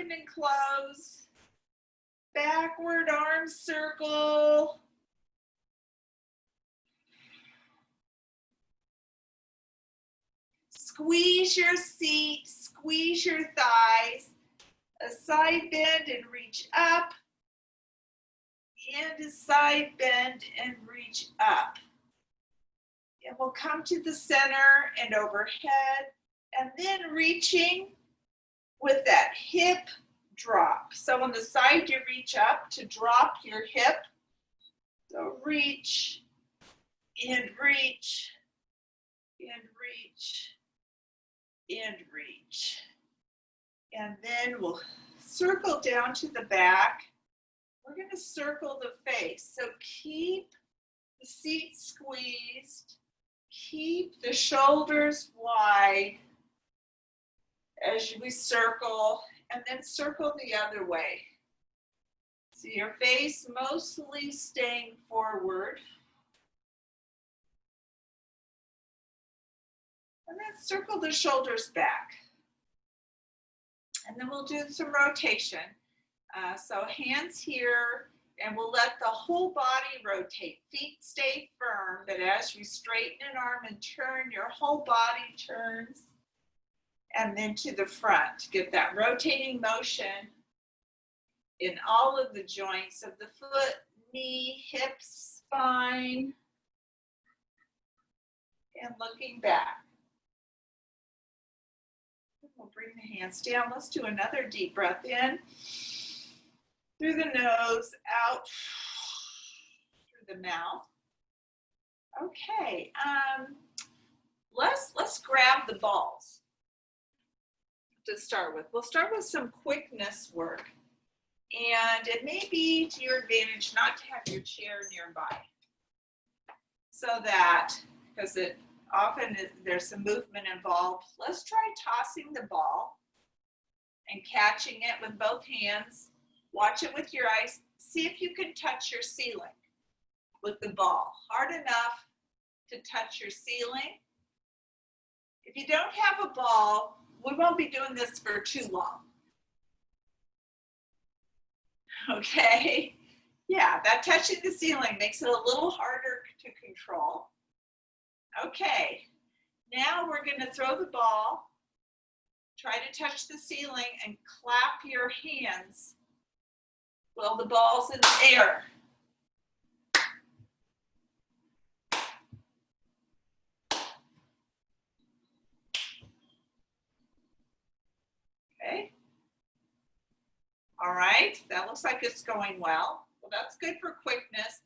open and close. Backward arm circle. Squeeze your seat, squeeze your thighs. A side bend and reach up. And a side bend and reach up. And we'll come to the center and overhead, and then reaching with that hip drop. So on the side, you reach up to drop your hip. So reach and reach and reach and reach. And then we'll circle down to the back. We're going to circle the face. So keep the seat squeezed. Keep the shoulders wide as we circle, and then circle the other way. So your face mostly staying forward. And then circle the shoulders back. And then we'll do some rotation. So hands here, and we'll let the whole body rotate. Feet stay firm, but as you straighten an arm and turn, your whole body turns. And then to the front. Get that rotating motion in all of the joints of the foot, knee, hips, spine, and looking back. We'll bring the hands down. Let's do another deep breath in. Through the nose, out through the mouth. Okay, let's grab the balls to start with. We'll start with some quickness work, and it may be to your advantage not to have your chair nearby, so that, because it often there's some movement involved. Let's try tossing the ball and catching it with both hands. Watch it with your eyes. See if you can touch your ceiling with the ball. Hard enough to touch your ceiling. If you don't have a ball, we won't be doing this for too long. Okay? Yeah, that touching the ceiling makes it a little harder to control. Okay, now we're going to throw the ball. Try to touch the ceiling and clap your hands while the ball's in the air. Okay. All right, that looks like it's going well. Well, that's good for quickness.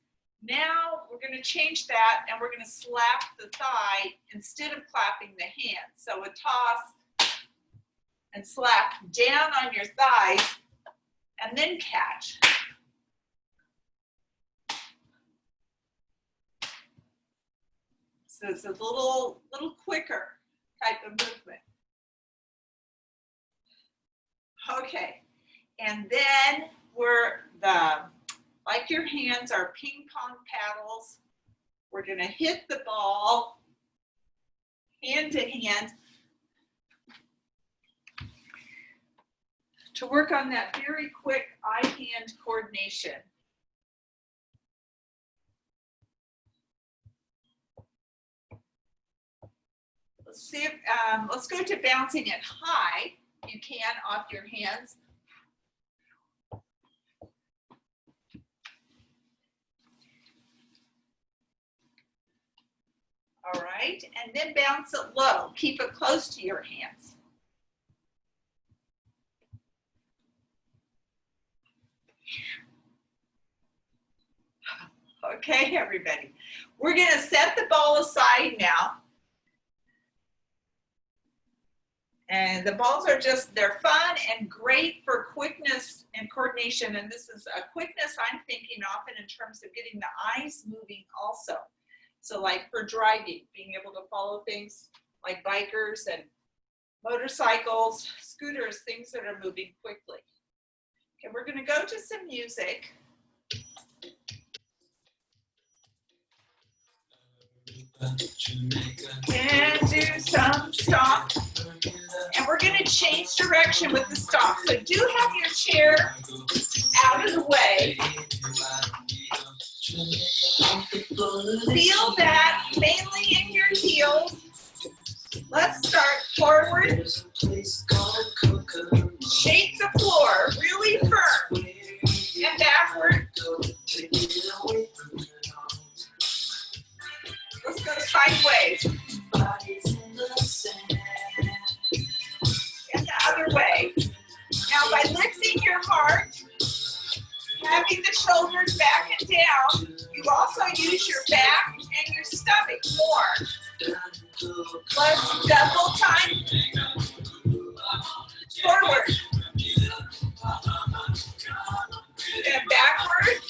Now we're going to change that, and we're going to slap the thigh instead of clapping the hand. So a toss and slap down on your thighs, and then catch. So it's a little quicker type of movement. Okay, and then like your hands are ping pong paddles. We're going to hit the ball hand to hand to work on that very quick eye-hand coordination. Let's see if, let's go to bouncing it high. You can off your hands. All right, and then bounce it low. Keep it close to your hands. Okay, everybody. We're going to set the ball aside now. And the balls are just, they're fun and great for quickness and coordination. And this is a quickness I'm thinking often in terms of getting the eyes moving also. So like for driving, being able to follow things like bikers and motorcycles, scooters, things that are moving quickly. Okay, we're going to go to some music. And do some stomp. And we're going to change direction with the stomp. So do have your chair out of the way. Feel that mainly in your heels. Let's start forward. Shake the floor really firm. And backward. Let's go sideways. And the other way. Now by lifting your heart, having the shoulders back and down, you also use your back and your stomach more. Let's double time. Forward. And backward.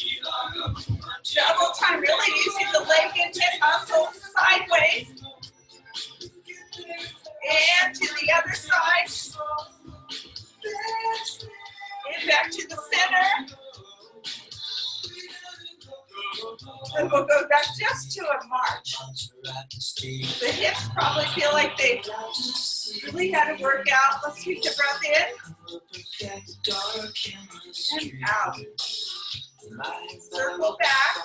Double time, really using the leg and hip muscles sideways. And to the other side. And back to the center. And we'll go back just to a march. The hips probably feel like they really had to work out. Let's keep the breath in. And out. Circle back.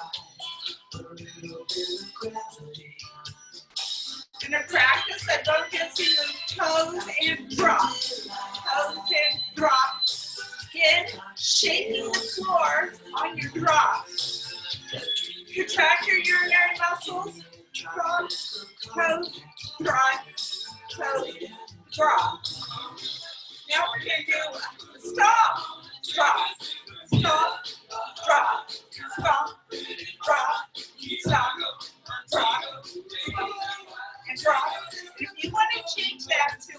Gonna practice that focus in the toes and drop. Toes and drop. Again, shaking the floor on your drop. Contract your urinary muscles. Drop, toes, drop, toes, drop. Now we're gonna do stop, drop, stop, drop, stop, drop, stop, drop, and drop. If you want to change that to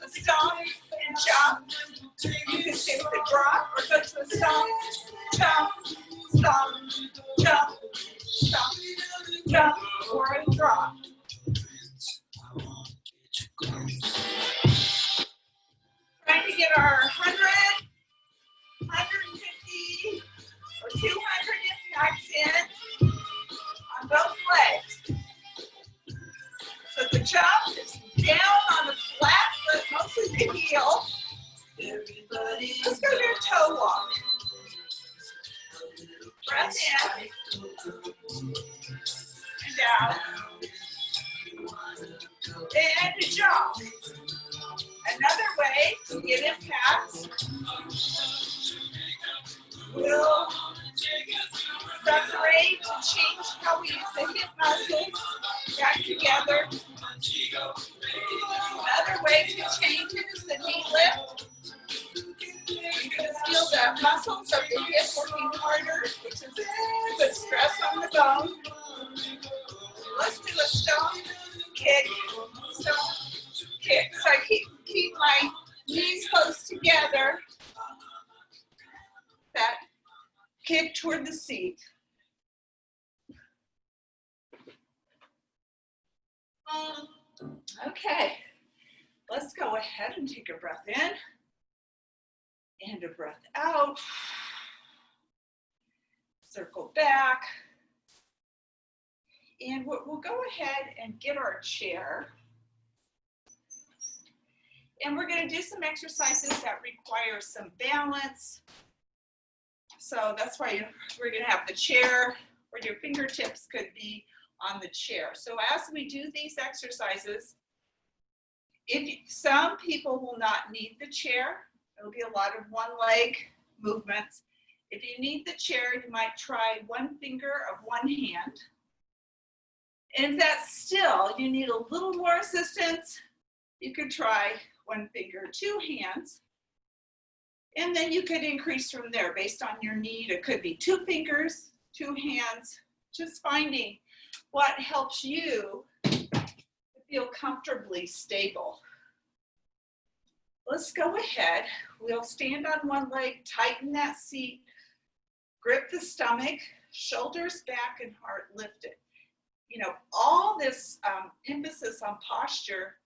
a stomp and jump, you can stay with a drop or go to a stomp, jump, stomp, jump, stomp, jump, or a drop. Trying to get our 100, 150, or 200 impacts in on both legs. So the jump is down on the flat foot, mostly the heel. Let's go to a toe walk. Breath in. And out. And a jump. Another way to get impacts. We'll separate and change how we use the hip muscles back together. Another way to change it is the knee lift. You can feel the muscles of the hip working harder, which is good stress on the bone. Let's do a stomp, kick, stomp, kick. So I keep my knees close together. That kick toward the seat. Okay, let's go ahead and take a breath in and a breath out. Circle back. And we'll go ahead and get our chair. And we're going to do some exercises that require some balance. So that's why we're going to have the chair, or your fingertips could be on the chair. So as we do these exercises, some people will not need the chair. It'll be a lot of one leg movements. If you need the chair, you might try one finger of one hand. And if that's still, you need a little more assistance, you could try one finger, two hands. And then you could increase from there based on your need. It could be two fingers, two hands, just finding what helps you to feel comfortably stable. Let's go ahead. We'll stand on one leg, tighten that seat, grip the stomach, shoulders back and heart lifted. You know, all this emphasis on posture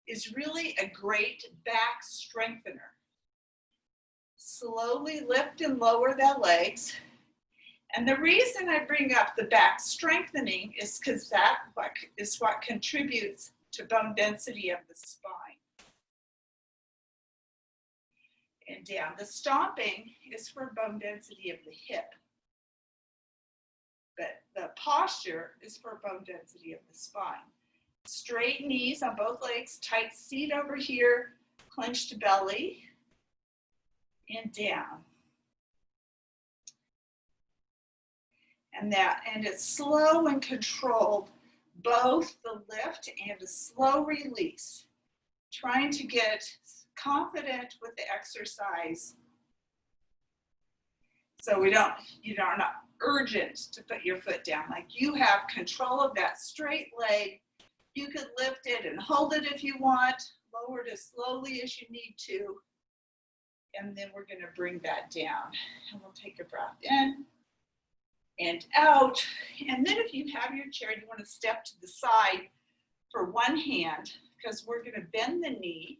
is really a great back strengthener. Slowly lift and lower the legs. And the reason I bring up the back strengthening is because that is what contributes to bone density of the spine. And down. The stomping is for bone density of the hip. But the posture is for bone density of the spine. Straight knees on both legs, tight seat over here, clenched belly, and down. And it's slow and controlled, both the lift and a slow release. Trying to get confident with the exercise. So you're not urgent to put your foot down. Like you have control of that straight leg. You could lift it and hold it if you want, lower it as slowly as you need to. And then we're gonna bring that down. And we'll take a breath in and out. And then if you have your chair, you wanna step to the side for one hand, because we're gonna bend the knee.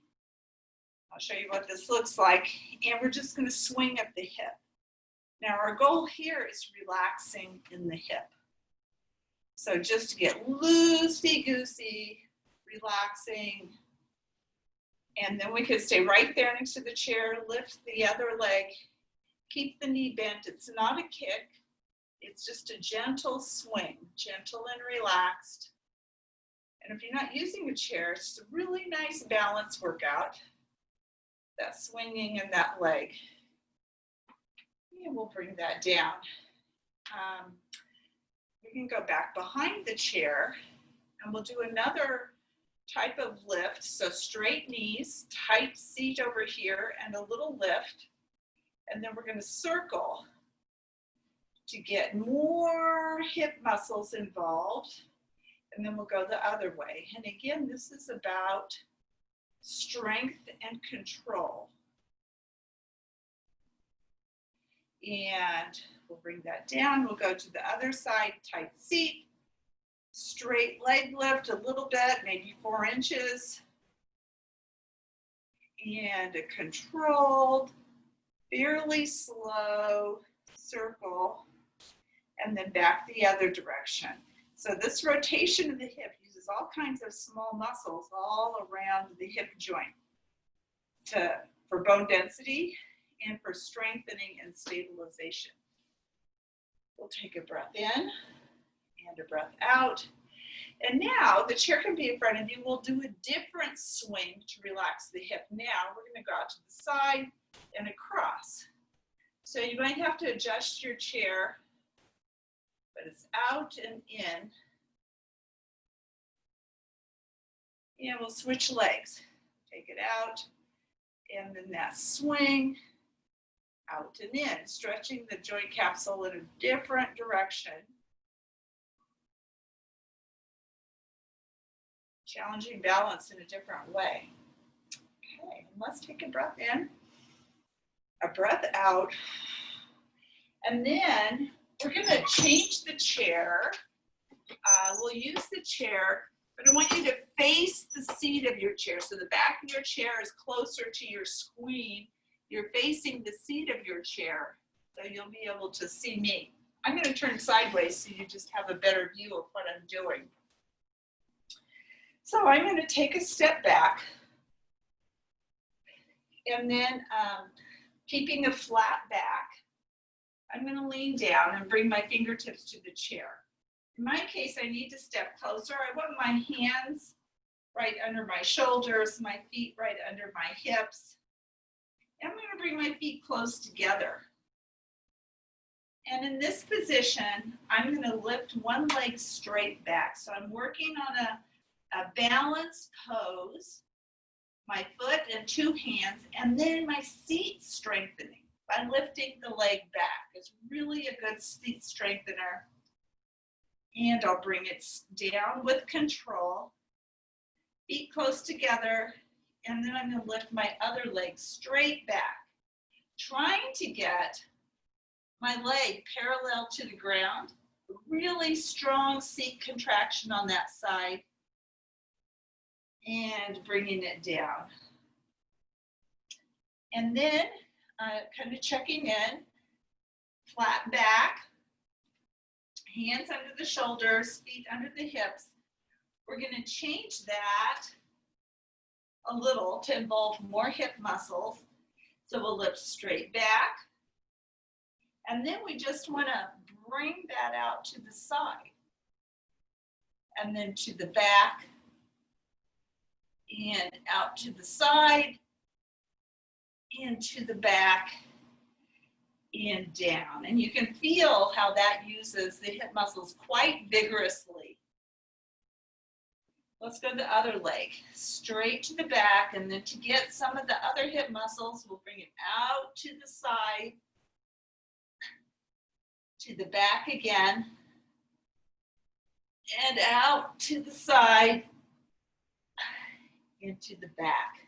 I'll show you what this looks like. And we're just gonna swing at the hip. Now our goal here is relaxing in the hip. So just to get loosey-goosey, relaxing. And then we could stay right there next to the chair, lift the other leg, keep the knee bent. It's not a kick. It's just a gentle swing, gentle and relaxed. And if you're not using a chair, it's a really nice balance workout. That swinging in that leg. And we'll bring that down. We can go back behind the chair and we'll do another type of lift. So straight knees, tight seat over here, and a little lift. And then we're going to circle to get more hip muscles involved. And then we'll go the other way. And again, this is about strength and control. And we'll bring that down. We'll go to the other side, tight seat, straight leg lift a little bit, maybe 4 inches. And a controlled, fairly slow circle, and then back the other direction. So this rotation of the hip uses all kinds of small muscles all around the hip joint for bone density and for strengthening and stabilization. We'll take a breath in and a breath out. And now the chair can be in front of you. We'll do a different swing to relax the hip. Now we're going to go out to the side and across. So you might have to adjust your chair, but it's out and in. And we'll switch legs. Take it out, and then that swing, out and in, stretching the joint capsule in a different direction. Challenging balance in a different way. Okay, and let's take a breath in, a breath out, and then we're going to change the chair. We'll use the chair, but I want you to face the seat of your chair. So the back of your chair is closer to your screen. You're facing the seat of your chair, so you'll be able to see me. I'm going to turn sideways so you just have a better view of what I'm doing. So I'm going to take a step back, and then keeping a flat back, I'm going to lean down and bring my fingertips to the chair. In my case, I need to step closer. I want my hands right under my shoulders, my feet right under my hips. And I'm going to bring my feet close together. And in this position, I'm going to lift one leg straight back. So I'm working on a balanced pose, my foot and 2 hands, and then my seat strengthening by lifting the leg back. It's really a good seat strengthener. And I'll bring it down with control, feet close together, and then I'm going to lift my other leg straight back, trying to get my leg parallel to the ground, really strong seat contraction on that side, and bringing it down. And then kind of checking in, flat back, Hands under the shoulders, feet under the hips. We're going to change that a little to involve more hip muscles. So we'll lift straight back. And then we just want to bring that out to the side. And then to the back. And out to the side. And to the back. And down. And you can feel how that uses the hip muscles quite vigorously. Let's go to the other leg. Straight to the back, and then to get some of the other hip muscles, we'll bring it out to the side, to the back again, and out to the side, into the back.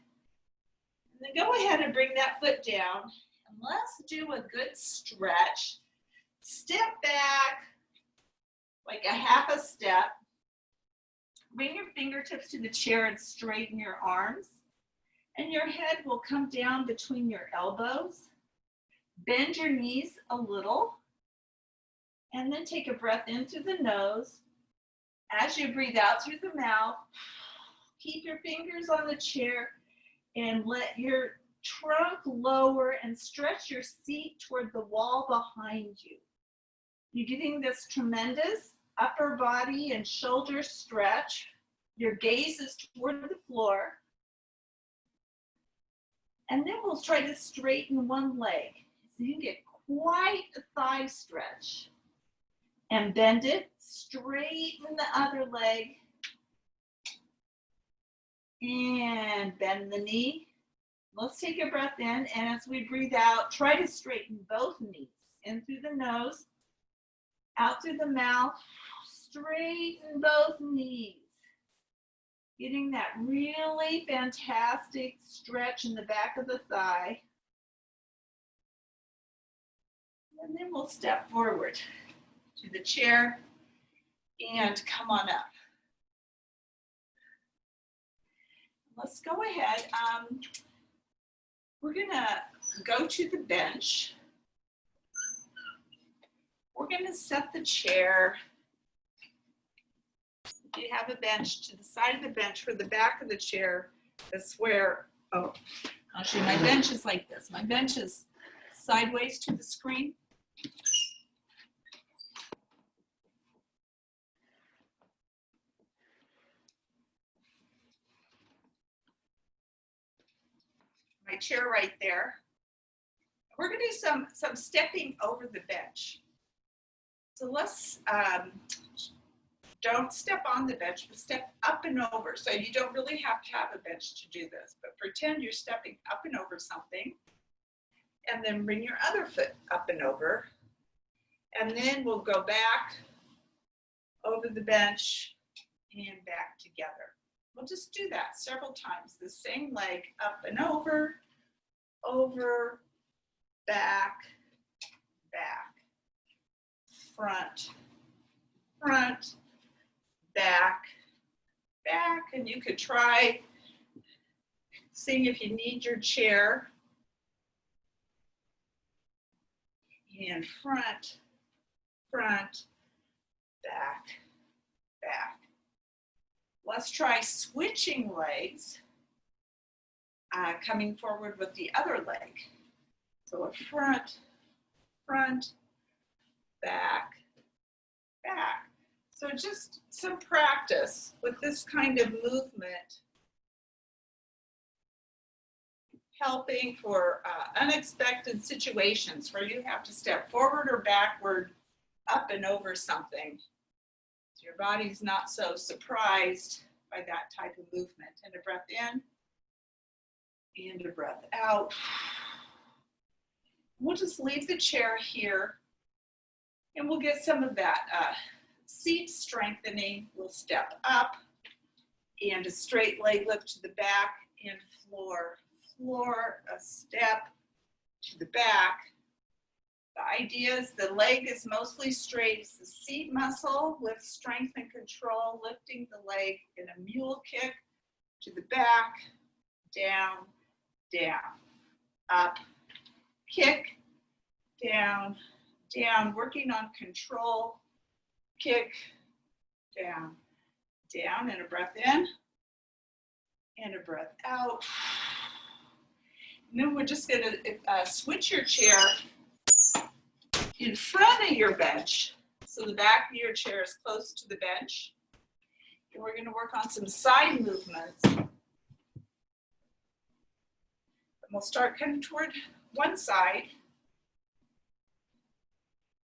And then go ahead and bring that foot down. And let's do a good stretch. Step back like a half a step. Bring your fingertips to the chair and straighten your arms. And your head will come down between your elbows. Bend your knees a little. And then take a breath in through the nose. As you breathe out through the mouth, keep your fingers on the chair and let your trunk lower and stretch your seat toward the wall behind you. You're getting this tremendous upper body and shoulder stretch. Your gaze is toward the floor. And then we'll try to straighten one leg. So you get quite a thigh stretch. And bend it, straighten the other leg. And bend the knee. Let's take a breath in, and as we breathe out, try to straighten both knees. In through the nose, out through the mouth, straighten both knees. Getting that really fantastic stretch in the back of the thigh. And then we'll step forward to the chair and come on up. Let's go ahead. We're gonna go to the bench. We're gonna set the chair, if you have a bench, to the side of the bench for the back of the chair. That's where, oh, I'll show you, my bench is like this. My bench is sideways to the screen. My chair right there. We're going to do some stepping over the bench. So let's, don't step on the bench, but step up and over. So you don't really have to have a bench to do this, but pretend you're stepping up and over something. And then bring your other foot up and over. And then we'll go back over the bench and back together. We'll just do that several times. The same leg up and over, back, back, front, front, back, back. And you could try seeing if you need your chair. And front, front, back, back. Let's try switching legs, coming forward with the other leg. So a front, front, back, back. So just some practice with this kind of movement, helping for unexpected situations where you have to step forward or backward, up and over something. So your body's not so surprised by that type of movement. And a breath in, and a breath out. We'll just leave the chair here, and we'll get some of that seat strengthening. We'll step up, and a straight leg lift to the back, and floor, floor, a step to the back. The idea is the leg is mostly straight. It's the seat muscle with strength and control, lifting the leg in a mule kick to the back, down, down, up, kick, down, down, working on control kick, down, down, and a breath in, and a breath out. And then we're just gonna switch your chair in front of your bench. So the back of your chair is close to the bench. And we're gonna work on some side movements. And we'll start kind of toward one side.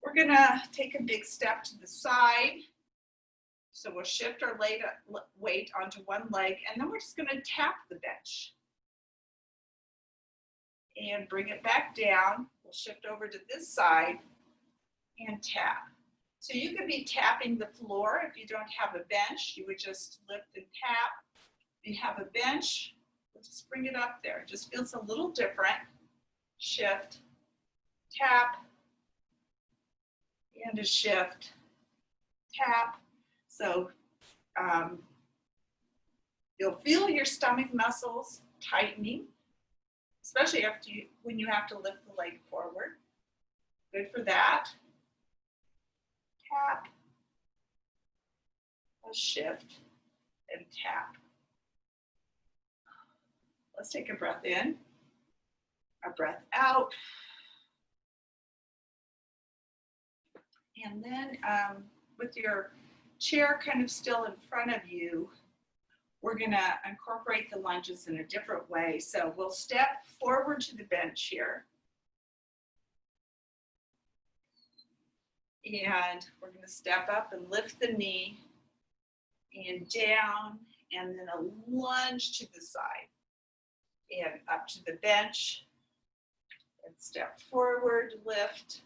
We're gonna take a big step to the side. So we'll shift our weight onto one leg, and then we're just gonna tap the bench. And bring it back down. We'll shift over to this side and tap. So you could be tapping the floor. If you don't have a bench, you would just lift and tap. If you have a bench, we'll just bring it up there. It just feels a little different. Shift, tap, and a shift, tap. So you'll feel your stomach muscles tightening, especially when you have to lift the leg forward. Good for that. Tap, a shift, and tap. Let's take a breath in, a breath out. And then with your chair kind of still in front of you, we're gonna incorporate the lunges in a different way. So we'll step forward to the bench here. And we're gonna step up and lift the knee and down, and then a lunge to the side. And up to the bench, and step forward, lift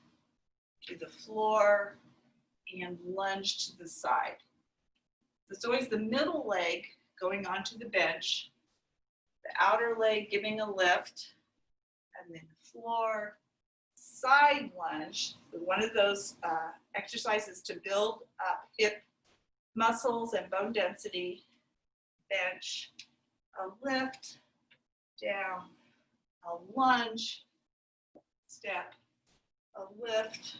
to the floor, and lunge to the side. It's always the middle leg going onto the bench, the outer leg giving a lift, and then floor, side lunge. One of those exercises to build up hip muscles and bone density. Bench, a lift, down, a lunge, step, a lift,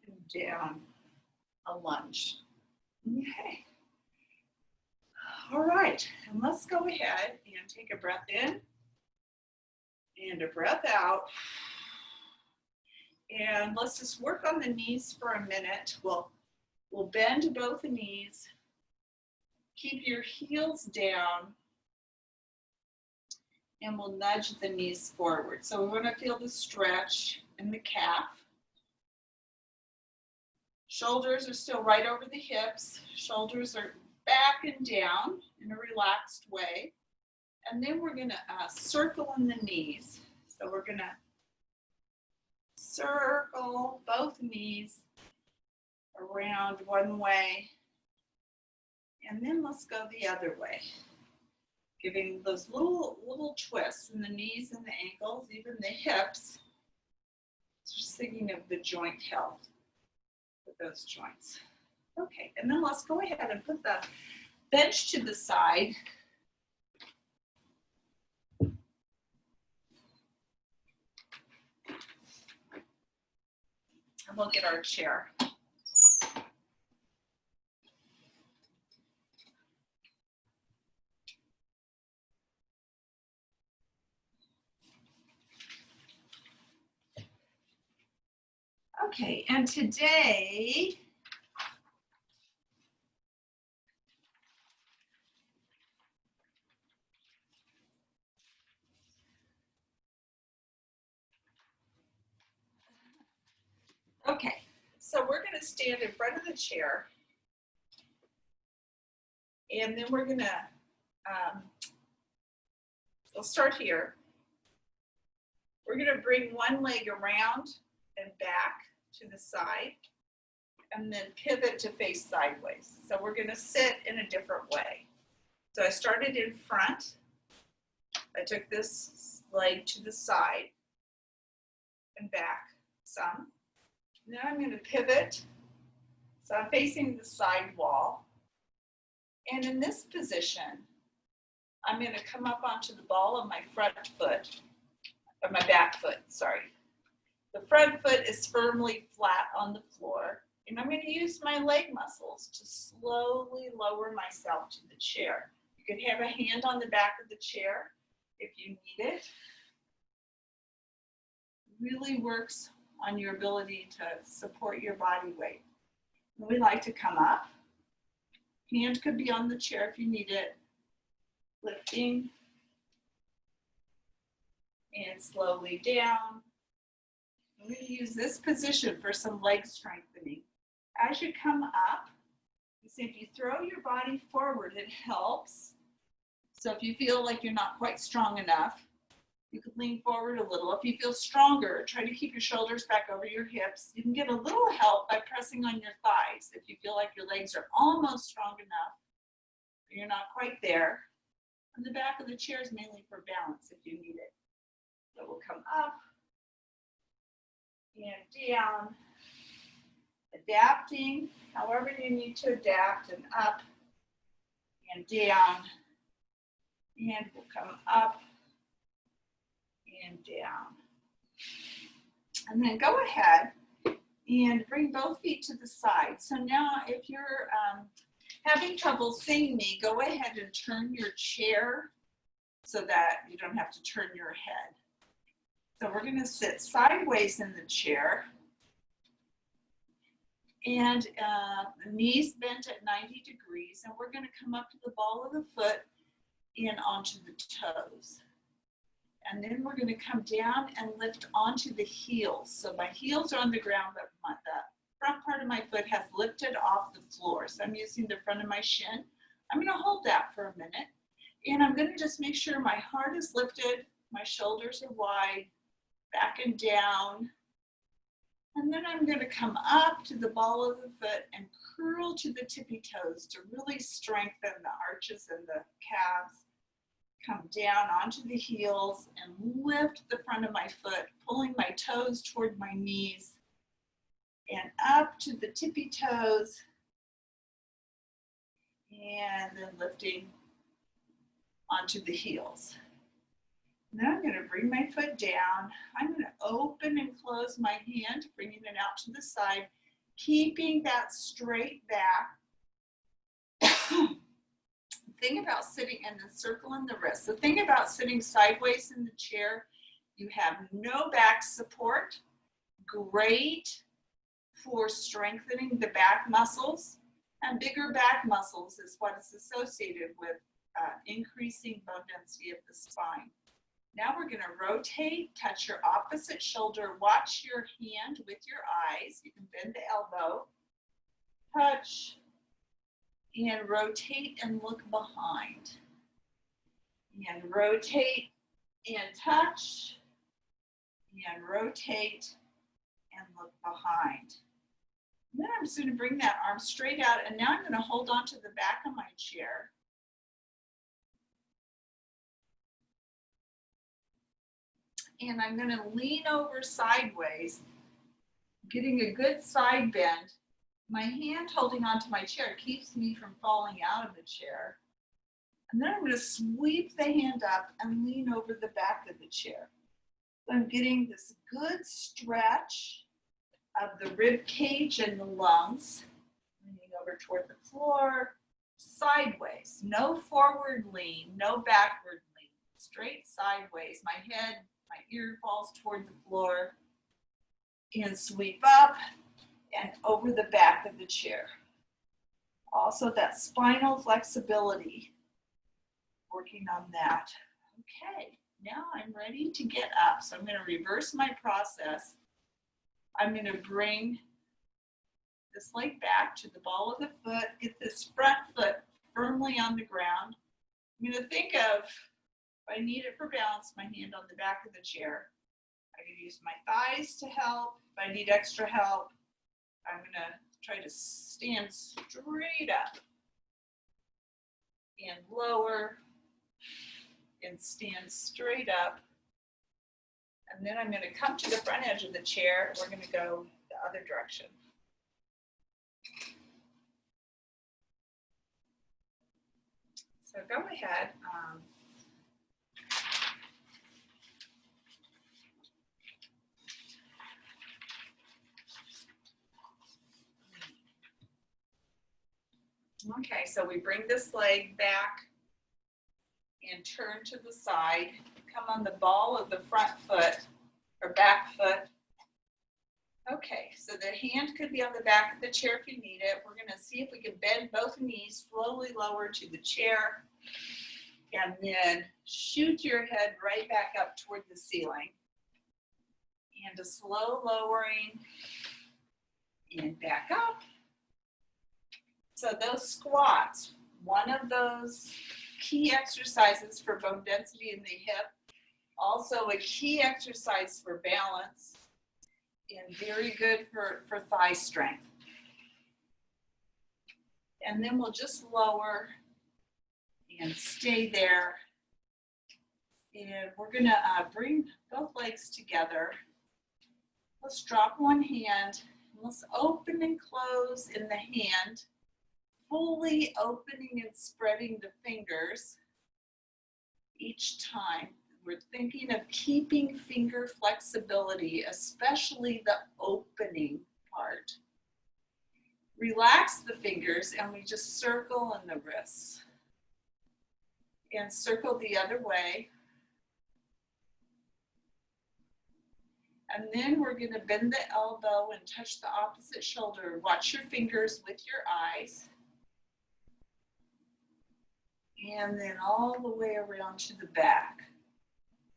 and down, a lunge. Okay. All right, and let's go ahead and take a breath in and a breath out. And let's just work on the knees for a minute. We'll bend both knees. Keep your heels down. And we'll nudge the knees forward. So we want to feel the stretch in the calf. Shoulders are still right over the hips. Shoulders are back and down in a relaxed way. And then we're gonna circle in the knees. So we're gonna circle both knees around one way. And then let's go the other way. Giving those little twists in the knees and the ankles, even the hips. Just thinking of the joint health with those joints. Okay, and then let's go ahead and put the bench to the side. And we'll get our chair. Okay, and today, okay, so we're going to stand in front of the chair, and then we're going to, we'll start here. We're going to bring one leg around and back to the side, and then pivot to face sideways. So we're going to sit in a different way. So I started in front. I took this leg to the side and back some. Now I'm going to pivot. So I'm facing the side wall. And in this position, I'm going to come up onto the ball of my front foot, or my back foot, sorry. The front foot is firmly flat on the floor. And I'm going to use my leg muscles to slowly lower myself to the chair. You could have a hand on the back of the chair if you need it. Really works on your ability to support your body weight. And we like to come up. Hand could be on the chair if you need it. Lifting. And slowly down. I'm going to use this position for some leg strengthening. As you come up, you see if you throw your body forward, it helps. So if you feel like you're not quite strong enough, you could lean forward a little. If you feel stronger, try to keep your shoulders back over your hips. You can get a little help by pressing on your thighs if you feel like your legs are almost strong enough, but you're not quite there. And the back of the chair is mainly for balance if you need it. So we'll come up and down, adapting however you need to adapt, and up and down, and we'll come up and down. And then go ahead and bring both feet to the side. So now if you're having trouble seeing me, go ahead and turn your chair so that you don't have to turn your head. So we're going to sit sideways in the chair and the knees bent at 90 degrees, and we're going to come up to the ball of the foot and onto the toes. And then we're going to come down and lift onto the heels. So my heels are on the ground, but the front part of my foot has lifted off the floor. So I'm using the front of my shin. I'm going to hold that for a minute. And I'm going to just make sure my heart is lifted, my shoulders are wide, back and down. And then I'm going to come up to the ball of the foot and curl to the tippy toes to really strengthen the arches and the calves. Come down onto the heels and lift the front of my foot, pulling my toes toward my knees and up to the tippy toes, and then lifting onto the heels. Now I'm going to bring my foot down. I'm going to open and close my hand, bringing it out to the side, keeping that straight back. Thing about sitting and then circling the wrist. The thing about sitting sideways in the chair, you have no back support. Great for strengthening the back muscles, and bigger back muscles is what is associated with increasing bone density of the spine. Now we're going to rotate, touch your opposite shoulder, watch your hand with your eyes. You can bend the elbow, touch, and rotate and look behind. And rotate and touch, and rotate and look behind. And then I'm just going to bring that arm straight out, and now I'm going to hold on to the back of my chair. And I'm going to lean over sideways, getting a good side bend. My hand holding onto my chair keeps me from falling out of the chair. And then I'm going to sweep the hand up and lean over the back of the chair. So I'm getting this good stretch of the rib cage and the lungs. Leaning over toward the floor, sideways. No forward lean, no backward lean. Straight sideways. My head, my ear falls toward the floor. And sweep up and over the back of the chair. Also that spinal flexibility, working on that. Okay, now I'm ready to get up. So I'm going to reverse my process. I'm going to bring this leg back to the ball of the foot, get this front foot firmly on the ground. I'm going to think of, if I need it for balance, my hand on the back of the chair. I can use my thighs to help. If I need extra help, I'm going to try to stand straight up and lower and stand straight up. And then I'm going to come to the front edge of the chair. We're going to go the other direction. So go ahead. Okay, so we bring this leg back and turn to the side. Come on the ball of the front foot or back foot. Okay, so the hand could be on the back of the chair if you need it. We're going to see if we can bend both knees, slowly lower to the chair, and then shoot your head right back up toward the ceiling. And a slow lowering and back up. So those squats, one of those key exercises for bone density in the hip, also a key exercise for balance, and very good for thigh strength. And then we'll just lower and stay there. And we're gonna bring both legs together. Let's drop one hand. Let's open and close in the hand, fully opening and spreading the fingers each time. We're thinking of keeping finger flexibility, especially the opening part. Relax the fingers and we just circle in the wrists. And circle the other way. And then we're going to bend the elbow and touch the opposite shoulder. Watch your fingers with your eyes. And then all the way around to the back.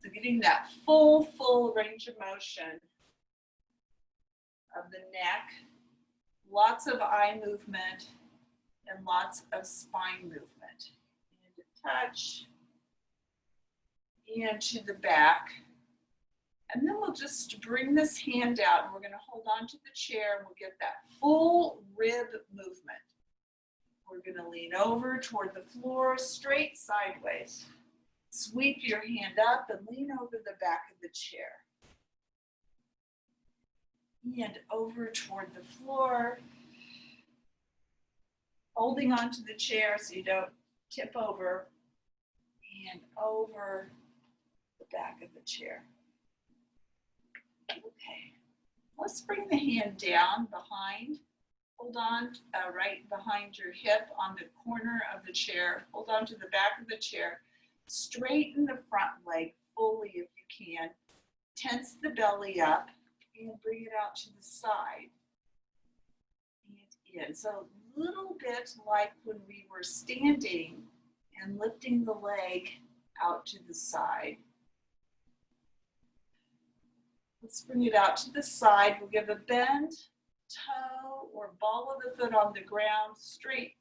So getting that full range of motion of the neck. Lots of eye movement and lots of spine movement. And a touch. And to the back. And then we'll just bring this hand out and we're going to hold on to the chair and we'll get that full rib movement. We're going to lean over toward the floor, straight sideways. Sweep your hand up and lean over the back of the chair. And over toward the floor. Holding onto the chair so you don't tip over. And over the back of the chair. Okay, let's bring the hand down behind. Hold on right behind your hip on the corner of the chair. Hold on to the back of the chair. Straighten the front leg fully if you can. Tense the belly up and bring it out to the side and in. So a little bit like when we were standing and lifting the leg out to the side. Let's bring it out to the side. We'll give a bend, toe, or ball of the foot on the ground, straight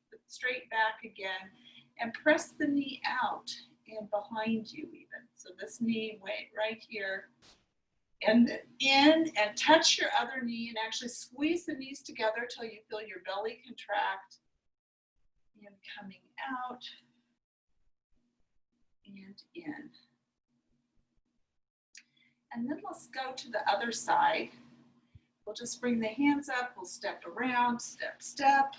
back again, and press the knee out and behind you even. So this knee right here, and in and touch your other knee and actually squeeze the knees together till you feel your belly contract. And coming out and in. And then let's go to the other side. We'll just bring the hands up. We'll step around, step.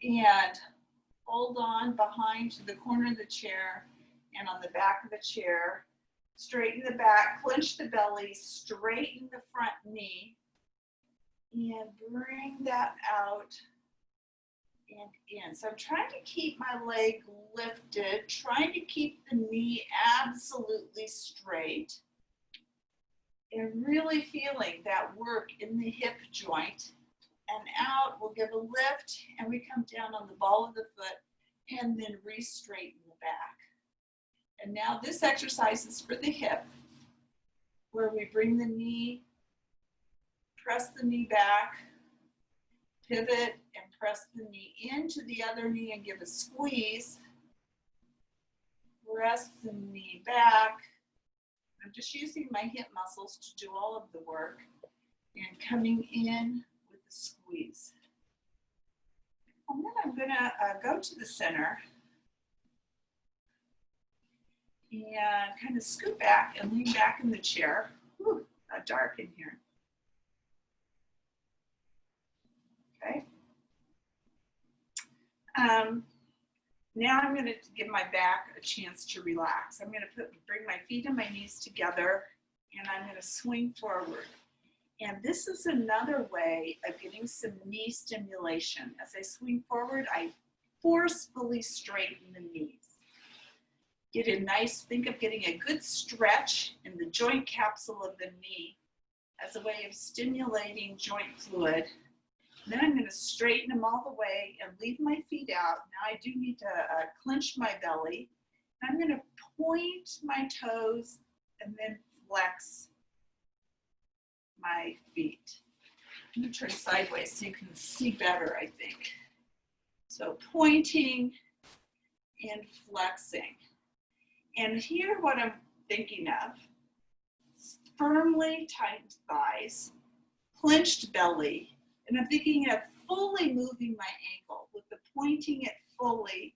And hold on behind to the corner of the chair and on the back of the chair. Straighten the back, clench the belly, straighten the front knee. And bring that out and in. So I'm trying to keep my leg lifted, trying to keep the knee absolutely straight, and really feeling that work in the hip joint. And out, we'll give a lift, and we come down on the ball of the foot, and then re-straighten the back. And now this exercise is for the hip, where we bring the knee, press the knee back, pivot, and press the knee into the other knee and give a squeeze. Press the knee back. I'm just using my hip muscles to do all of the work. And coming in with a squeeze. And then I'm going to go to the center and kind of scoot back and lean back in the chair. Whew, got dark in here. Okay. Now I'm going to give my back a chance to relax. I'm going to bring my feet and my knees together, and I'm going to swing forward. And this is another way of getting some knee stimulation. As I swing forward, I forcefully straighten the knees. Get a nice, think of getting a good stretch in the joint capsule of the knee as a way of stimulating joint fluid. Then I'm going to straighten them all the way and leave my feet out. Now I do need to clench my belly. I'm going to point my toes and then flex my feet. I'm going to turn sideways so you can see better, I think. So pointing and flexing. And here what I'm thinking of, firmly tightened thighs, clenched belly, and I'm thinking of fully moving my ankle with the pointing it fully,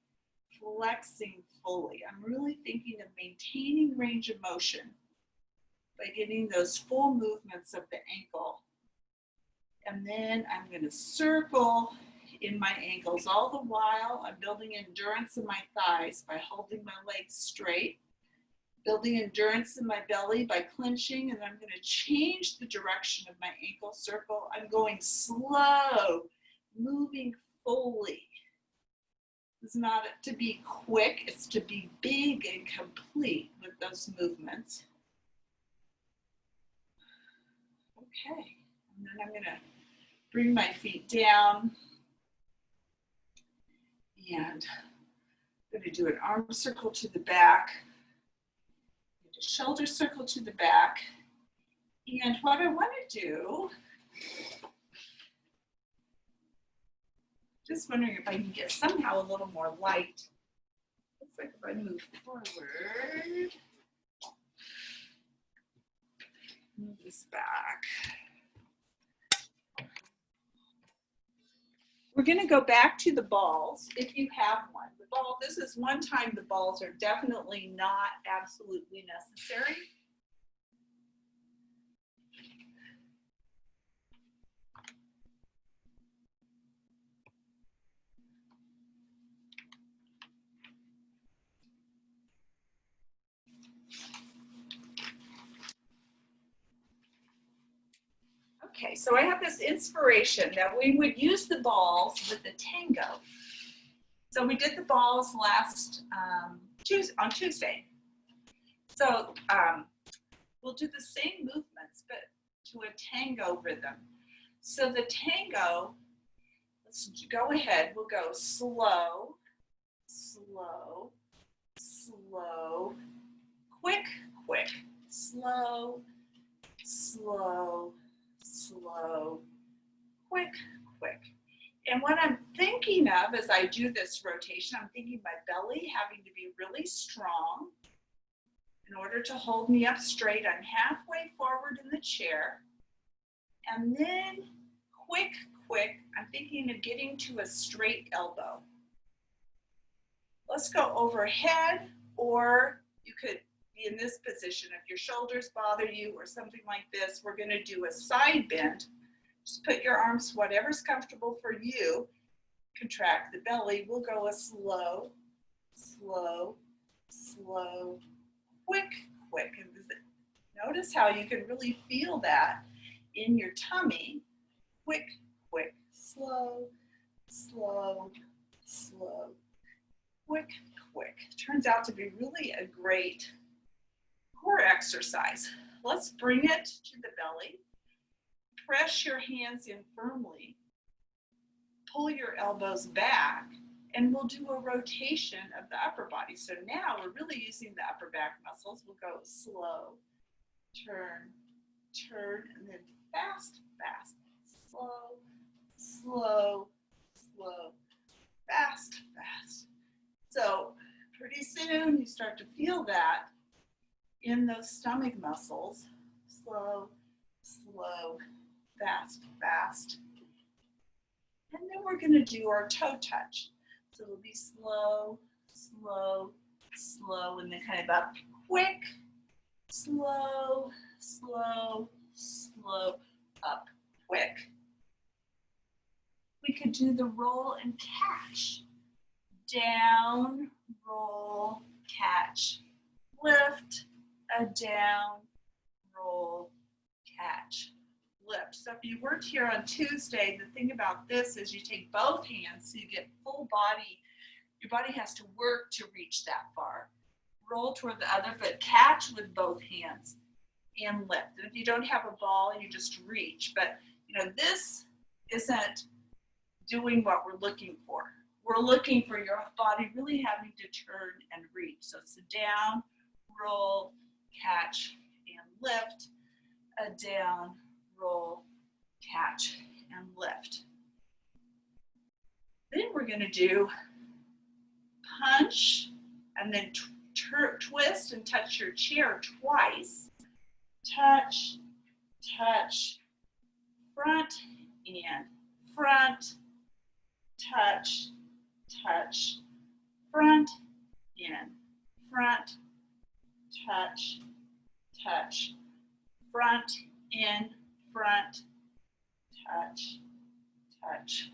flexing fully. I'm really thinking of maintaining range of motion by getting those full movements of the ankle. And then I'm going to circle in my ankles. All the while, I'm building endurance in my thighs by holding my legs straight, building endurance in my belly by clenching, and I'm going to change the direction of my ankle circle. I'm going slow, moving fully. It's not to be quick, it's to be big and complete with those movements. Okay, and then I'm going to bring my feet down, and I'm going to do an arm circle to the back, a shoulder circle to the back. And what I want to do, just wondering if I can get somehow a little more light. Looks like if I move forward, move this back. We're going to go back to the balls if you have one. The ball, this is one time the balls are definitely not absolutely necessary. Okay, so I have this inspiration that we would use the balls with the tango. So we did the balls last on Tuesday. So we'll do the same movements, but to a tango rhythm. So the tango, let's go ahead. We'll go slow, slow, slow, quick, quick, slow, slow, slow, quick, quick. And what I'm thinking of as I do this rotation, I'm thinking my belly having to be really strong in order to hold me up straight. I'm halfway forward in the chair. And then quick, quick, I'm thinking of getting to a straight elbow. Let's go overhead, or you could be in this position. If your shoulders bother you or something like this, we're going to do a side bend. Just put your arms, whatever's comfortable for you. Contract the belly. We'll go a slow, slow, slow, quick, quick. And notice how you can really feel that in your tummy. Quick, quick, slow, slow, slow, quick, quick. Turns out to be really a great core exercise. Let's bring it to the belly. Press your hands in firmly. Pull your elbows back, and we'll do a rotation of the upper body. So now we're really using the upper back muscles. We'll go slow, turn, turn, and then fast, fast, slow, slow, slow, fast, fast. So pretty soon you start to feel that in those stomach muscles. Slow, slow, fast, fast. And then we're going to do our toe touch. So it'll be slow, slow, slow, and then kind of up. Quick, slow, slow, slow, up, quick. We could do the roll and catch. Down, roll, catch. Lift, a down, roll, catch. lift. So if you worked here on Tuesday, the thing about this is you take both hands so you get full body. Your body has to work to reach that far. Roll toward the other foot, catch with both hands and lift. And if you don't have a ball, you just reach. But this isn't doing what we're looking for. We're looking for your body really having to turn and reach. So sit down, roll, catch, and lift. A down, roll, catch, and lift. Then we're going to do punch and then twist and touch your chair twice. Touch, touch, front and front, touch, touch, front and front, touch, touch, front in, front, touch, touch,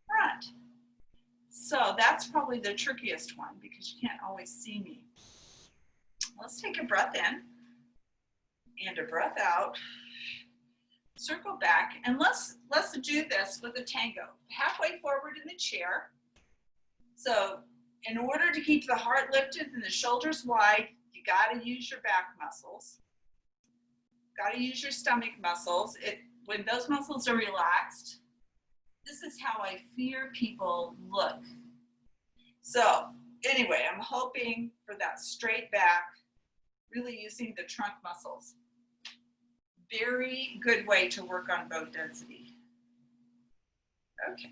front. So that's probably the trickiest one because you can't always see me. Let's take a breath in and a breath out. Circle back and let's do this with a tango. Halfway forward in the chair. So in order to keep the heart lifted and the shoulders wide, you got to use your back muscles. Got to use your stomach muscles. When those muscles are relaxed, this is how I fear people look. So anyway, I'm hoping for that straight back, really using the trunk muscles. Very good way to work on bone density. Okay.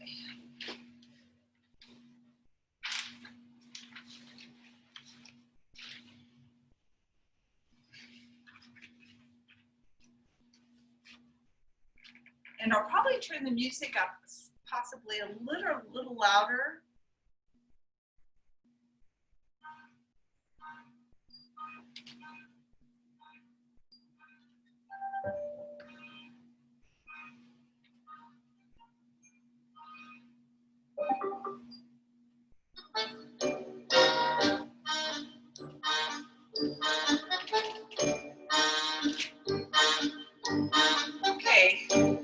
And I'll probably turn the music up possibly a little louder. Okay, getting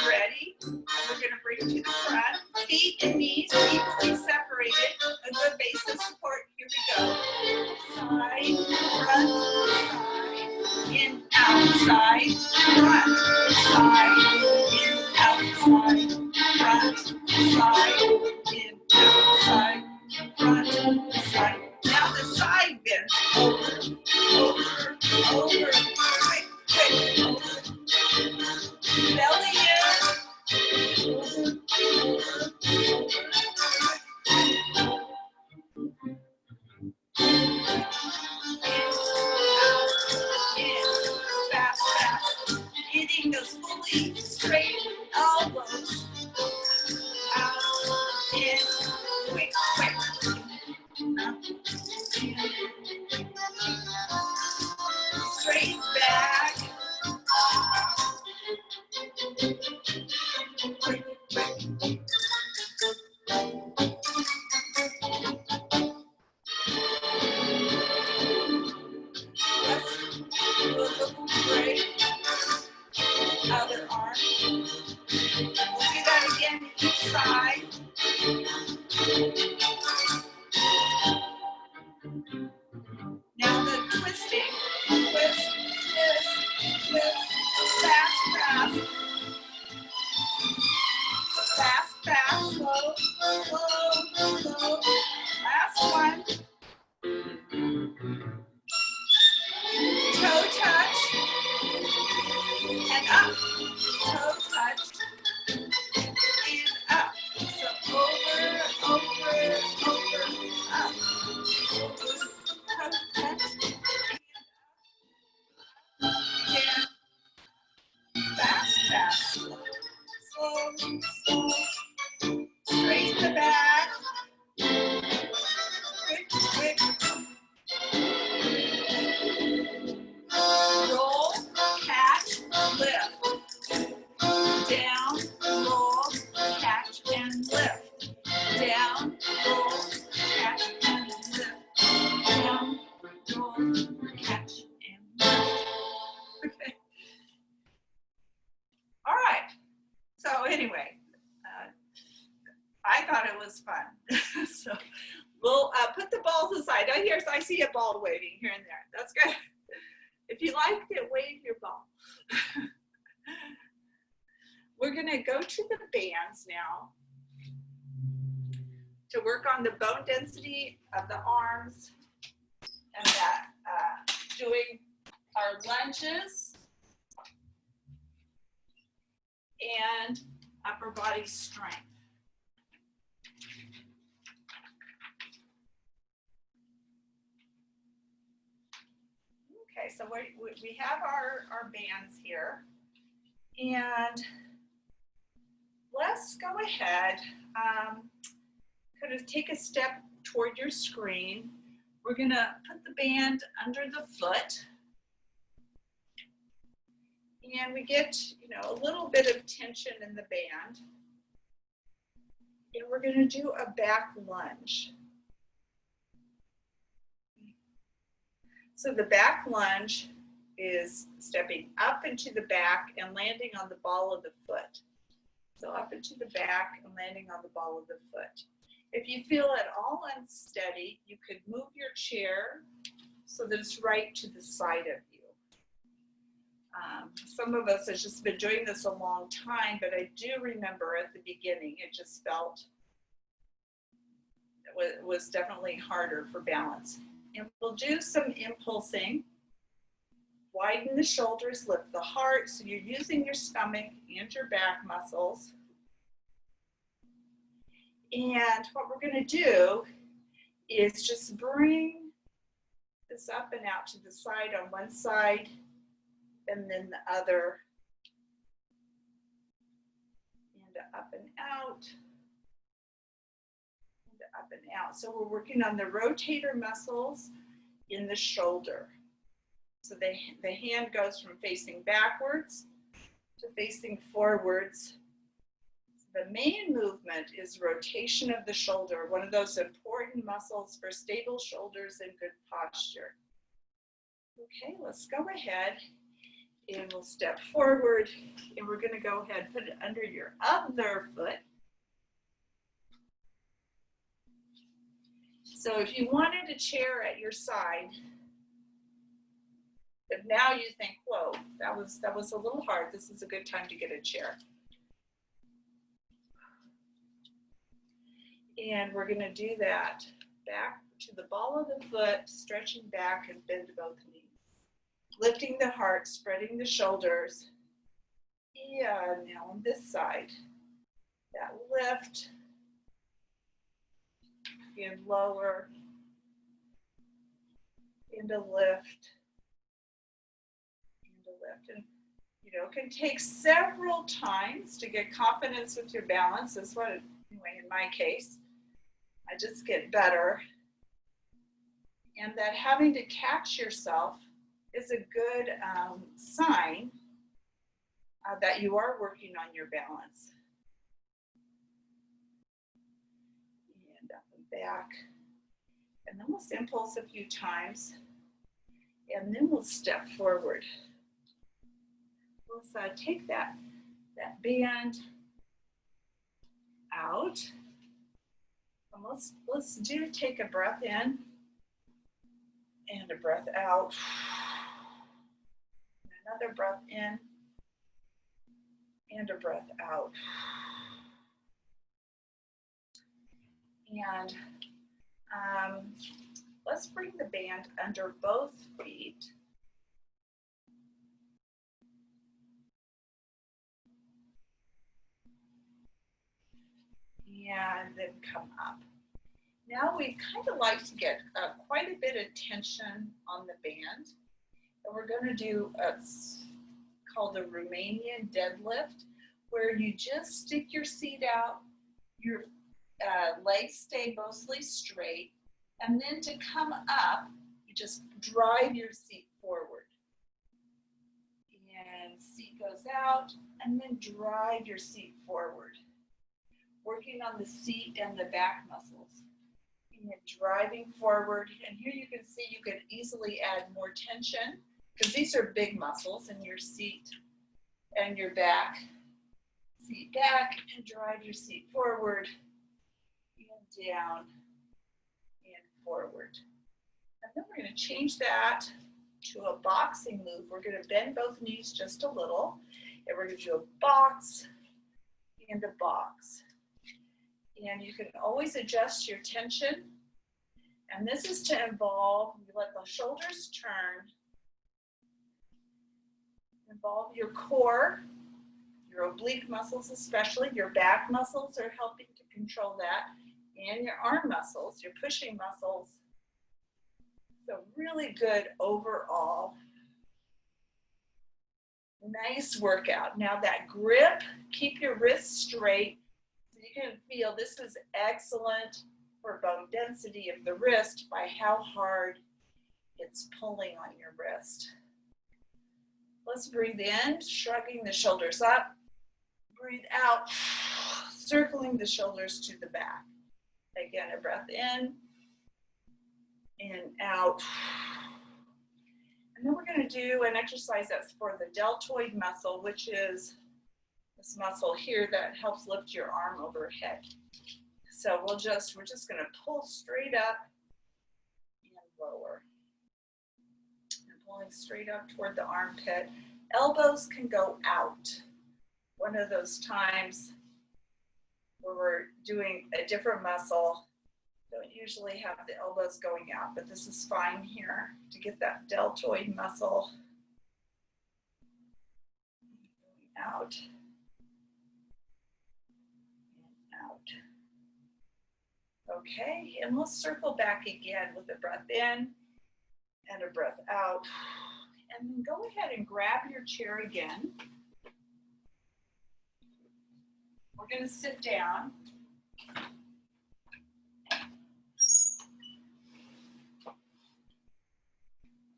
ready. We're going to bring to the front. Feet and knees equally separated. A good base of support. Here we go. Side, front, side, in, out, side, front, side, in, out, side, front, side, in, out, side, front, side. Now the side bends. Over, over, quick, over. Belly in. Fast, fast. Getting those fully straight elbows. Out, in, quick, quick. Up, in. Straight back. Quick, quick. Let's do a little break. Other arm. We'll do that again each side. Now the twisting. Twist, twist, twist. Fast, fast. Fast, fast. Slow, slow, slow. Last one. Toe touch. was fun. So we'll put the balls aside. Oh, here's, I see a ball waving here and there. That's good. If you liked it, wave your ball. We're gonna go to the bands now to work on the bone density of the arms and that doing our lunges and upper body strength. Okay, so we have our bands here, and let's go ahead, kind of take a step toward your screen. We're gonna put the band under the foot, and we get, you know, a little bit of tension in the band, and we're gonna do a back lunge. So the back lunge is stepping up into the back and landing on the ball of the foot. So up into the back and landing on the ball of the foot. If you feel at all unsteady, you could move your chair so that it's right to the side of you. Some of us have just been doing this a long time, but I do remember at the beginning, it just felt, it was definitely harder for balance. And we'll do some impulsing. Widen the shoulders, lift the heart, so you're using your stomach and your back muscles. And what we're going to do is just bring this up and out to the side on one side and then the other, and up and out, and up and out. So we're working on the rotator muscles in the shoulder. So the hand goes from facing backwards to facing forwards. The main movement is rotation of the shoulder, one of those important muscles for stable shoulders and good posture. Okay, let's go ahead and we'll step forward, and we're going to go ahead and put it under your other foot. So if you wanted a chair at your side, if now you think, whoa, that was a little hard, this is a good time to get a chair. And we're going to do that back to the ball of the foot, stretching back and bend both knees. Lifting the heart, spreading the shoulders. Yeah, now on this side, that lift and lower, and a lift, and a lift. And you know, it can take several times to get confidence with your balance. That's what, anyway, in my case, I just get better. And that having to catch yourself is a good sign that you are working on your balance. And up and back. And then we'll impulse a few times. And then we'll step forward. Let's take that band out. And let's take a breath in and a breath out. Another breath in and a breath out. And let's bring the band under both feet. And then come up. Now we kind of like to get quite a bit of tension on the band. And we're going to do what's called a Romanian deadlift, where you just stick your seat out, your legs stay mostly straight, and then to come up, you just drive your seat forward. And seat goes out, and then drive your seat forward. Working on the seat and the back muscles. And then driving forward, and here you can see you can easily add more tension, because these are big muscles in your seat and your back. Seat back and drive your seat forward. down, and forward. And then we're going to change that to a boxing move. We're going to bend both knees just a little, and we're going to do a box and a box. And you can always adjust your tension. And this is to involve, you let the shoulders turn, involve your core, your oblique muscles especially, your back muscles are helping to control that, and your arm muscles, your pushing muscles. So really good overall. Nice workout. Now that grip, keep your wrists straight. So you can feel this is excellent for bone density of the wrist by how hard it's pulling on your wrist. Let's breathe in, shrugging the shoulders up. Breathe out, circling the shoulders to the back. Again, a breath in and out. And then we're going to do an exercise that's for the deltoid muscle, which is this muscle here that helps lift your arm overhead. So we're just going to pull straight up and lower. And pulling straight up toward the armpit. Elbows can go out. One of those times where we're doing a different muscle, don't usually have the elbows going out, but this is fine here to get that deltoid muscle going out and out. Okay, and we'll circle back again with a breath in and a breath out. And then go ahead and grab your chair again. We're going to sit down.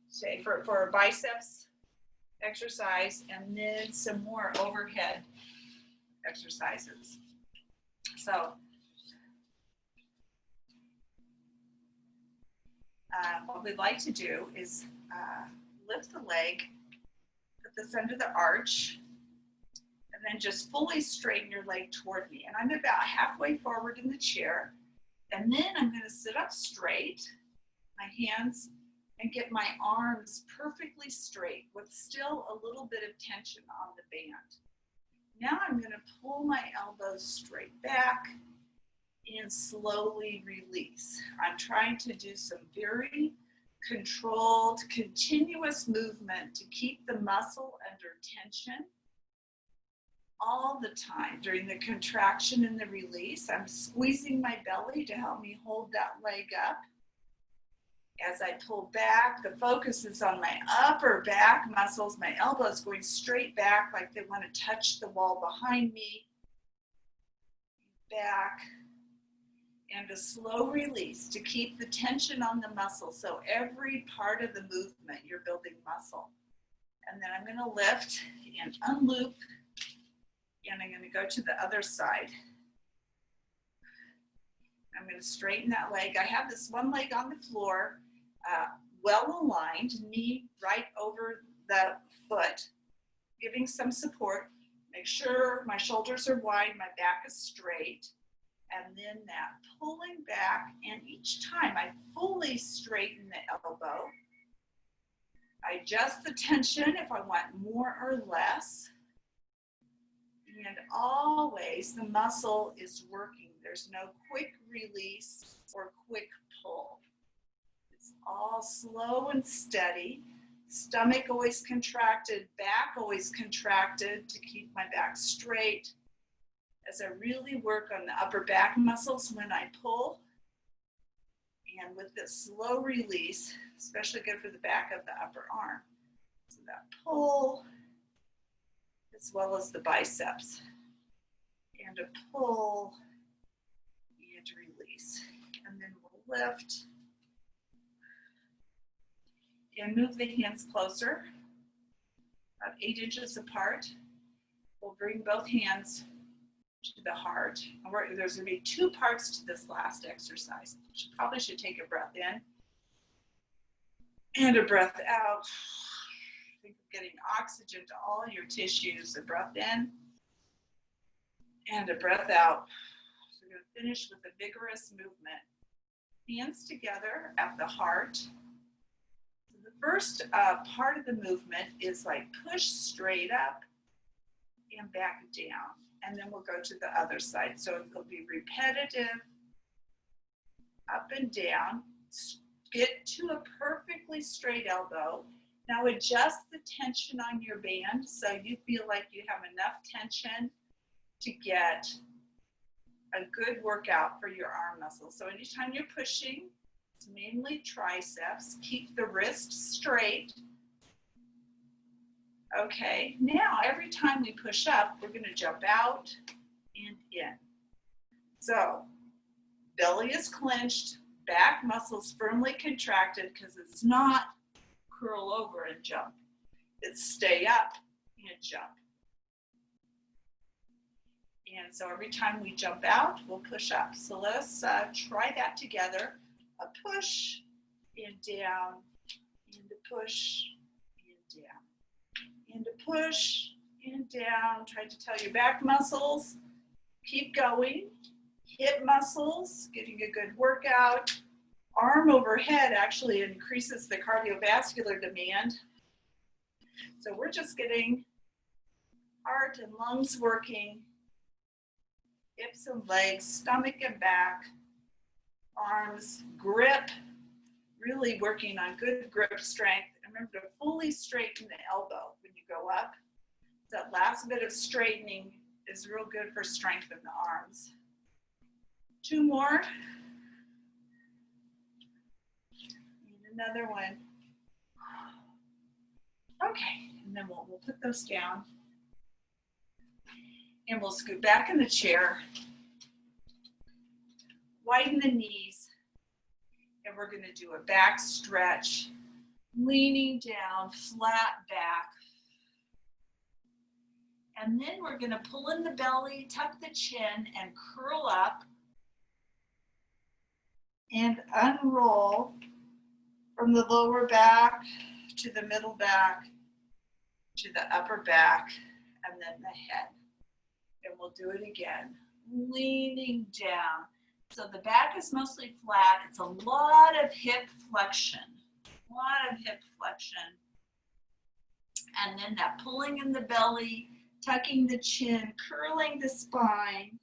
Say for a biceps exercise, and then some more overhead exercises. So what we'd like to do is lift the leg, put this under the arch, and then just fully straighten your leg toward me. And I'm about halfway forward in the chair. And then I'm going to sit up straight, my hands, and get my arms perfectly straight with still a little bit of tension on the band. Now I'm going to pull my elbows straight back and slowly release. I'm trying to do some very controlled, continuous movement to keep the muscle under tension all the time. During the contraction and the release, I'm squeezing my belly to help me hold that leg up. As I pull back, the focus is on my upper back muscles, my elbows going straight back like they want to touch the wall behind me. Back. And a slow release to keep the tension on the muscle. So every part of the movement, you're building muscle. And then I'm going to lift and unloop. And I'm going to go to the other side. I'm going to straighten that leg. I have this one leg on the floor, well aligned, knee right over the foot, giving some support. Make sure my shoulders are wide, my back is straight. And then that pulling back, and each time I fully straighten the elbow. I adjust the tension if I want more or less. And always the muscle is working. There's no quick release or quick pull. It's all slow and steady. Stomach always contracted, back always contracted to keep my back straight. As I really work on the upper back muscles when I pull. And with this slow release, especially good for the back of the upper arm. So that pull, as well as the biceps. And a pull, and release. And then we'll lift. And move the hands closer, about 8 inches apart. We'll bring both hands to the heart. There's going to be 2 parts to this last exercise. You probably should take a breath in and a breath out. Think of getting oxygen to all your tissues. A breath in and a breath out. So going to finish with a vigorous movement. Hands together at the heart. The first part of the movement is like push straight up and back down. And then we'll go to the other side. So it'll be repetitive, up and down. Get to a perfectly straight elbow. Now adjust the tension on your band so you feel like you have enough tension to get a good workout for your arm muscles. So anytime you're pushing, it's mainly triceps. Keep the wrist straight. Okay, now every time we push up, we're going to jump out and in. So belly is clenched, back muscles firmly contracted because it's not curl over and jump. It's stay up and jump. And so every time we jump out, we'll push up. So let's try that together. A push and down, and a push and down. And a push and down. Try to tell your back muscles, keep going. Hip muscles, getting a good workout. Arm overhead actually increases the cardiovascular demand. So we're just getting heart and lungs working, hips and legs, stomach and back, arms, grip, really working on good grip strength. And remember to fully straighten the elbow when you go up. That last bit of straightening is real good for strength in the arms. 2 more. And another one. Okay, and then we'll put those down. And we'll scoot back in the chair. Widen the knees. And we're going to do a back stretch. Leaning down, flat back. And then we're going to pull in the belly, tuck the chin, and curl up. And unroll from the lower back to the middle back to the upper back and then the head. And we'll do it again. Leaning down. So the back is mostly flat. It's a lot of hip flexion. A lot of hip flexion. And then that pulling in the belly, tucking the chin, curling the spine,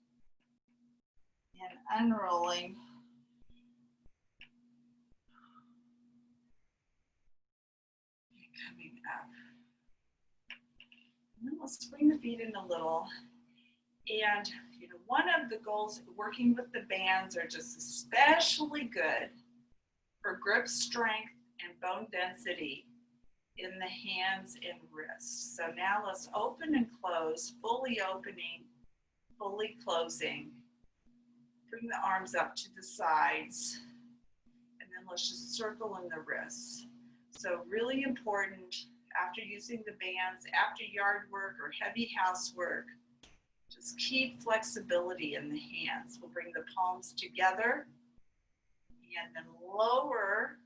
and unrolling. And coming up. And then we'll swing the feet in a little. And one of the goals working with the bands are just especially good for grip strength and bone density in the hands and wrists. So now let's open and close, fully opening, fully closing. Bring the arms up to the sides, and then let's just circle in the wrists. So really important after using the bands, after yard work or heavy housework, just keep flexibility in the hands. We'll bring the palms together and then lower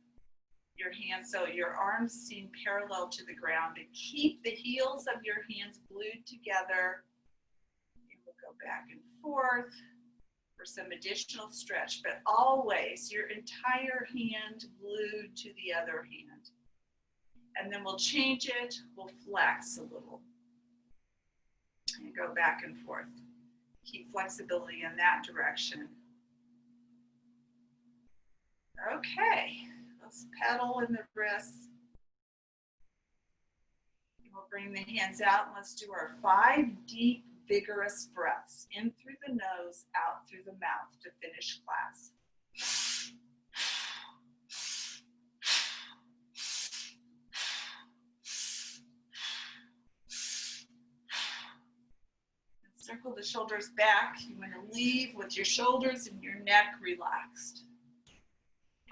your hands so your arms seem parallel to the ground, and keep the heels of your hands glued together. And we'll go back and forth for some additional stretch, but always your entire hand glued to the other hand. And then we'll change it, we'll flex a little and go back and forth. Keep flexibility in that direction. Okay. Let's paddle in the wrists. We'll bring the hands out and let's do our 5 deep, vigorous breaths. In through the nose, out through the mouth to finish class. And circle the shoulders back. You want to leave with your shoulders and your neck relaxed.